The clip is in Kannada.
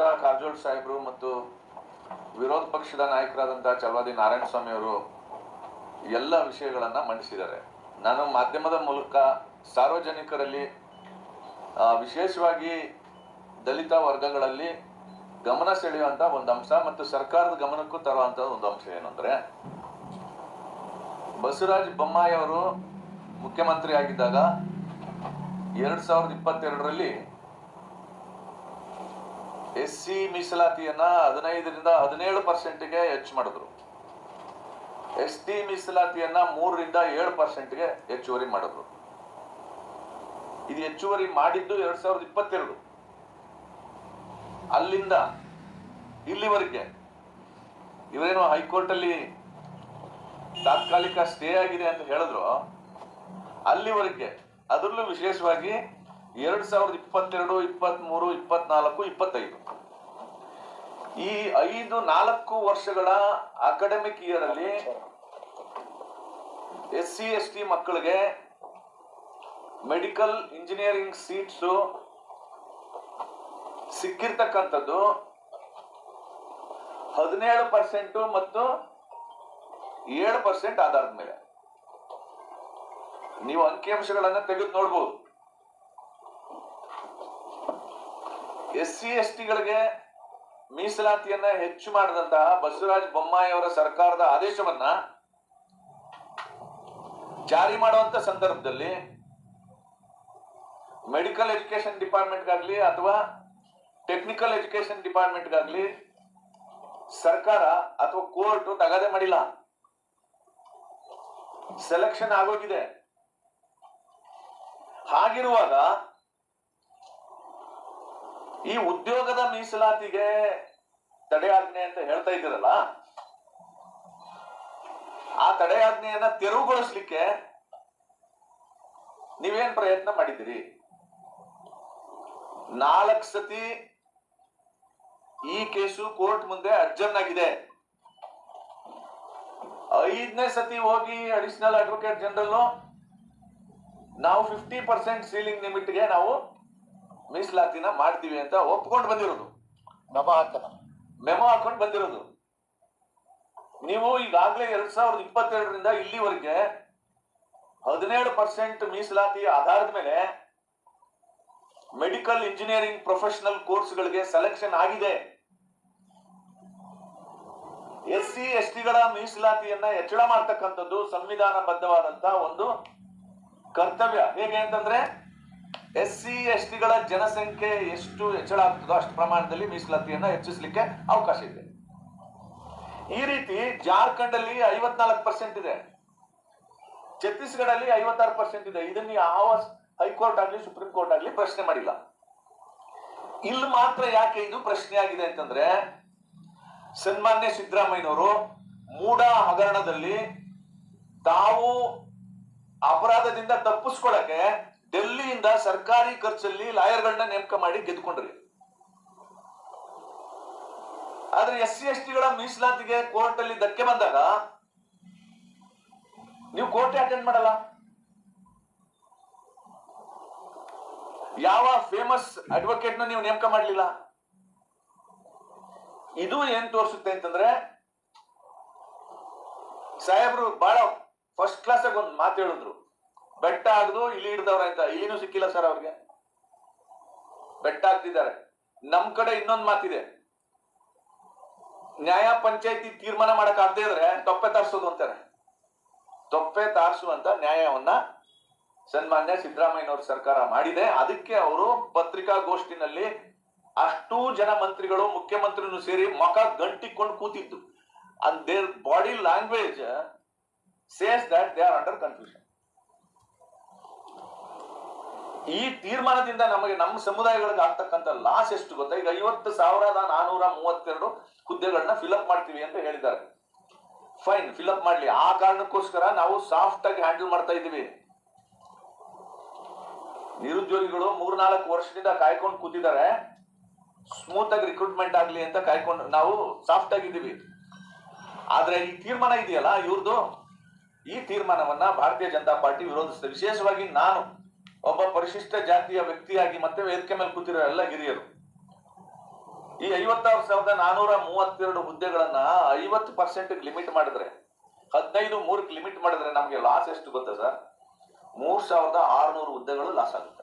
ಸಚಿವರಾದಂತಹ ಕಾರಜೋಳ ಸಾಹೇಬರು ಮತ್ತು ವಿರೋಧ ಪಕ್ಷದ ನಾಯಕರಾದಂತಹ ಚಲವಾದಿ ನಾರಾಯಣಸ್ವಾಮಿ ಅವರು ಎಲ್ಲ ವಿಷಯಗಳನ್ನ ಮಂಡಿಸಿದ್ದಾರೆ. ನಾನು ಮಾಧ್ಯಮದ ಮೂಲಕ ಸಾರ್ವಜನಿಕರಲ್ಲಿ ವಿಶೇಷವಾಗಿ ದಲಿತ ವರ್ಗಗಳಲ್ಲಿ ಗಮನ ಸೆಳೆಯುವಂತ ಒಂದು ಅಂಶ ಮತ್ತು ಸರ್ಕಾರದ ಗಮನಕ್ಕೂ ತರುವಂತ ಒಂದು ಅಂಶ ಏನಂದ್ರೆ, ಬಸವರಾಜ ಬೊಮ್ಮಾಯಿ ಅವರು ಮುಖ್ಯಮಂತ್ರಿ ಆಗಿದ್ದಾಗ 2022ರಲ್ಲಿ SC ಮೀಸಲಾತಿಯನ್ನ 15ರಿಂದ 17%ಗೆ ಹೆಚ್ಚು ಮಾಡಿದ್ರು. ST ಮೀಸಲಾತಿಯನ್ನ 3ರಿಂದ 7%ಗೆ ಹೆಚ್ಚುವರಿ ಮಾಡಿದ್ರು. ಇದು ಹೆಚ್ಚುವರಿ ಮಾಡಿದ್ದು 2022. ಅಲ್ಲಿಂದ ಇಲ್ಲಿವರೆಗೆ ಇವರೇನು ಹೈಕೋರ್ಟ್ ಅಲ್ಲಿ ತಾತ್ಕಾಲಿಕ ಸ್ಟೇ ಆಗಿದೆ ಅಂತ ಹೇಳಿದ್ರು, ಅಲ್ಲಿವರೆಗೆ ಅದರಲ್ಲೂ ವಿಶೇಷವಾಗಿ 2022, 23, 24, 25 ಈ 4 ವರ್ಷಗಳ ಅಕಾಡೆಮಿಕ್ ಇಯರ್ ಅಲ್ಲಿ SC ST ಮಕ್ಕಳಿಗೆ ಮೆಡಿಕಲ್ ಇಂಜಿನಿಯರಿಂಗ್ ಸೀಟ್ಸ್ ಸಿಕ್ಕಿರ್ತಕ್ಕಂಥದ್ದು 17% ಮತ್ತು 7% ಆಧಾರದ ಮೇಲೆ. ನೀವು ಅಂಕಿಅಂಶಗಳನ್ನ ತೆಗೆದು ನೋಡ್ಬೋದು. SC STಗಳಿಗೆ ಮೀಸಲಾತಿಯನ್ನ ಹೆಚ್ಚು ಮಾಡಿದಂತಹ ಬಸವರಾಜ ಬೊಮ್ಮಾಯಿ ಅವರ ಸರ್ಕಾರದ ಆದೇಶವನ್ನ ಜಾರಿ ಮಾಡುವಂತ ಸಂದರ್ಭದಲ್ಲಿ ಮೆಡಿಕಲ್ ಎಜುಕೇಶನ್ ಡಿಪಾರ್ಟ್ಮೆಂಟ್ಗಾಗ್ಲಿ ಅಥವಾ ಟೆಕ್ನಿಕಲ್ ಎಜುಕೇಶನ್ ಡಿಪಾರ್ಟ್ಮೆಂಟ್ಗಾಗ್ಲಿ ಸರ್ಕಾರ ಅಥವಾ ಕೋರ್ಟ್ ತಗಾದೆ ಮಾಡಿಲ್ಲ. ಸೆಲೆಕ್ಷನ್ ಆಗೋಗಿದೆ. ಹಾಗಿರುವಾಗ ಈ ಉದ್ಯೋಗದ ಮೀಸಲಾತಿಗೆ ತಡೆಯಾಜ್ಞೆ ಅಂತ ಹೇಳ್ತಾ ಇದ್ದೀರಲ್ಲ, ಆ ತಡೆಯಾಜ್ಞೆಯನ್ನ ತೆರವುಗೊಳಿಸ್ಲಿಕ್ಕೆ ನೀವೇನ್ ಪ್ರಯತ್ನ ಮಾಡಿದ್ದೀರಿ? 4 ಸತಿ ಈ ಕೇಸು ಕೋರ್ಟ್ ಮುಂದೆ ಅಡ್ಜರ್ನ್ ಆಗಿದೆ. 5ನೇ ಸತಿ ಹೋಗಿ ಅಡಿಷನಲ್ ಅಡ್ವೊಕೇಟ್ ಜನರಲ್ ನಾವು 50% ಸೀಲಿಂಗ್ ಲಿಮಿಟ್ಗೆ ನಾವು ಮೀಸಲಾತಿನ ಮಾಡ್ತೀವಿ ಅಂತ ಒಪ್ಕೊಂಡು ಬಂದಿರೋದು, ಮೆಮೊ ಹಾಕೊಂಡು ಬಂದಿರೋದು. ನೀವು ಈಗಾಗಲೇ 2022ರಿಂದ ಇಲ್ಲಿವರೆಗೆ 17% ಮೀಸಲಾತಿ ಆಧಾರದ ಮೇಲೆ ಮೆಡಿಕಲ್ ಇಂಜಿನಿಯರಿಂಗ್ ಪ್ರೊಫೆಷನಲ್ ಕೋರ್ಸ್ಗಳಿಗೆ ಸೆಲೆಕ್ಷನ್ ಆಗಿದೆ. SC STಗಳ ಮೀಸಲಾತಿಯನ್ನ ಹೆಚ್ಚಳ ಮಾಡ್ತಕ್ಕಂಥದ್ದು ಸಂವಿಧಾನಬದ್ಧವಾದಂತ ಒಂದು ಕರ್ತವ್ಯ. ಹೇಗೆ ಅಂತಂದ್ರೆ, SC STಗಳ ಜನಸಂಖ್ಯೆ ಎಷ್ಟು ಹೆಚ್ಚಳ ಆಗ್ತದೋ ಅಷ್ಟು ಪ್ರಮಾಣದಲ್ಲಿ ಮೀಸಲಾತಿಯನ್ನ ಹೆಚ್ಚಿಸಲಿಕ್ಕೆ ಅವಕಾಶ ಇದೆ. ಈ ರೀತಿ ಜಾರ್ಖಂಡ್ ಅಲ್ಲಿ 54% ಇದೆ, ಛತ್ತೀಸ್ಗಢಲ್ಲಿ 56% ಇದೆ. ಇದನ್ನ ಯಾವ ಹೈಕೋರ್ಟ್ ಆಗ್ಲಿ ಸುಪ್ರೀಂ ಕೋರ್ಟ್ ಆಗ್ಲಿ ಪ್ರಶ್ನೆ ಮಾಡಿಲ್ಲ. ಇಲ್ಲಿ ಮಾತ್ರ ಯಾಕೆ ಇದು ಪ್ರಶ್ನೆ ಆಗಿದೆ ಅಂತಂದ್ರೆ, ಸನ್ಮಾನ್ಯ ಸಿದ್ದರಾಮಯ್ಯನವರು ಮೂಡ ಹಗರಣದಲ್ಲಿ ತಾವು ಅಪರಾಧದಿಂದ ತಪ್ಪಿಸ್ಕೊಳಕ್ಕೆ ಡೆಲ್ಲಿಯಿಂದ ಸರ್ಕಾರಿ ಖರ್ಚಲ್ಲಿ ಲಾಯರ್ಗಳನ್ನ ನೇಮಕ ಮಾಡಿ ಗೆದ್ಕೊಂಡ್ರಿ. ಆದ್ರೆ SC STಗಳ ಮೀಸಲಾತಿಗೆ ಕೋರ್ಟ್ ಅಲ್ಲಿ ಧಕ್ಕೆ ಬಂದಾಗ ನೀವು ಕೋರ್ಟ್ ಅಟೆಂಡ್ ಮಾಡಲ್ಲ. ಯಾವ ಫೇಮಸ್ ಅಡ್ವೊಕೇಟ್ ನೀವು ನೇಮಕ ಮಾಡಲಿಲ್ಲ. ಇದು ಏನ್ ತೋರಿಸುತ್ತೆ ಅಂತಂದ್ರೆ, ಸಾಹೇಬ್ರು ಬಹಳ ಫಸ್ಟ್ ಕ್ಲಾಸ್ ಆಗಿ ಒಂದು ಮಾತು ಹೇಳಿದ್ರು, ಬೆಟ್ಟ ಆಗದು ಇಲಿ ಹಿಡ್ದವ್ರ ಅಂತ. ಇಲಿನೂ ಸಿಕ್ಕಿಲ್ಲ ಸರ್ ಅವ್ರಿಗೆ, ಬೆಟ್ಟ ಆಗ್ತಿದ್ದಾರೆ. ನಮ್ ಕಡೆ ಇನ್ನೊಂದು ಮಾತಿದೆ, ನ್ಯಾಯ ಪಂಚಾಯತಿ ತೀರ್ಮಾನ ಮಾಡಕ್ ಆಗದೆ ಇದ್ರೆ ತೊಪ್ಪೆ ತಾರ್ಸೋದು ಅಂತಾರೆ. ತೊಪ್ಪೆ ತಾರಿಸುವಂತ ನ್ಯಾಯವನ್ನ ಸನ್ಮಾನ್ಯ ಸಿದ್ದರಾಮಯ್ಯನವ್ರ ಸರ್ಕಾರ ಮಾಡಿದೆ. ಅದಕ್ಕೆ ಅವರು ಪತ್ರಿಕಾಗೋಷ್ಠಿನಲ್ಲಿ ಅಷ್ಟೂ ಜನ ಮಂತ್ರಿಗಳು ಮುಖ್ಯಮಂತ್ರಿನೂ ಸೇರಿ ಮಕ ಗಂಟಿಕೊಂಡು ಕೂತಿದ್ದು. And their body language says that they are under confusion. ಈ ತೀರ್ಮಾನದಿಂದ ನಮಗೆ ನಮ್ಮ ಸಮುದಾಯಗಳಿಗೆ ಆಗ್ತಕ್ಕಂಥ ಲಾಸ್ ಎಷ್ಟು ಗೊತ್ತಾ? ಈಗ 50,432 ಹುದ್ದೆಗಳನ್ನ ಫಿಲ್ಅಪ್ ಮಾಡ್ತೀವಿ ಅಂತ ಹೇಳಿದ್ದಾರೆ. ಫೈನ್, ಫಿಲ್ಅಪ್ ಮಾಡ್ಲಿ. ಆ ಕಾರಣಕ್ಕೋಸ್ಕರ ನಾವು ಸಾಫ್ಟ್ ಆಗಿ ಹ್ಯಾಂಡಲ್ ಮಾಡ್ತಾ ಇದ್ದೀವಿ. ನಿರುದ್ಯೋಗಿಗಳು 3-4 ವರ್ಷದಿಂದ ಕಾಯ್ಕೊಂಡು ಕೂತಿದ್ದಾರೆ, ಸ್ಮೂತ್ ಆಗಿ ರಿಕ್ರೂಟ್ಮೆಂಟ್ ಆಗ್ಲಿ ಅಂತ ಕಾಯ್ಕೊಂಡು ನಾವು ಸಾಫ್ಟ್ ಆಗಿದ್ದೀವಿ. ಆದ್ರೆ ಈ ತೀರ್ಮಾನ ಇದೆಯಲ್ಲ ಇವ್ರದ್ದು, ಈ ತೀರ್ಮಾನವನ್ನ ಭಾರತೀಯ ಜನತಾ ಪಾರ್ಟಿ ವಿರೋಧಿಸುತ್ತೆ. ವಿಶೇಷವಾಗಿ ನಾನು ಒಬ್ಬ ಪರಿಶಿಷ್ಟ ಜಾತಿಯ ವ್ಯಕ್ತಿಯಾಗಿ ಮತ್ತೆ ವೇದಿಕೆ ಮೇಲೆ ಕೂತಿರೋ ಎಲ್ಲ ಹಿರಿಯರು ಈ 56,432 ಹುದ್ದೆಗಳನ್ನ 50% ಲಿಮಿಟ್ ಮಾಡಿದ್ರೆ 15 3 ಲಿಮಿಟ್ ಮಾಡಿದ್ರೆ ನಮ್ಗೆ ಲಾಸ್ ಎಷ್ಟು ಗೊತ್ತಾ ಸರ್? 3,600 ಹುದ್ದೆಗಳು ಲಾಸ್ ಆಗುತ್ತೆ.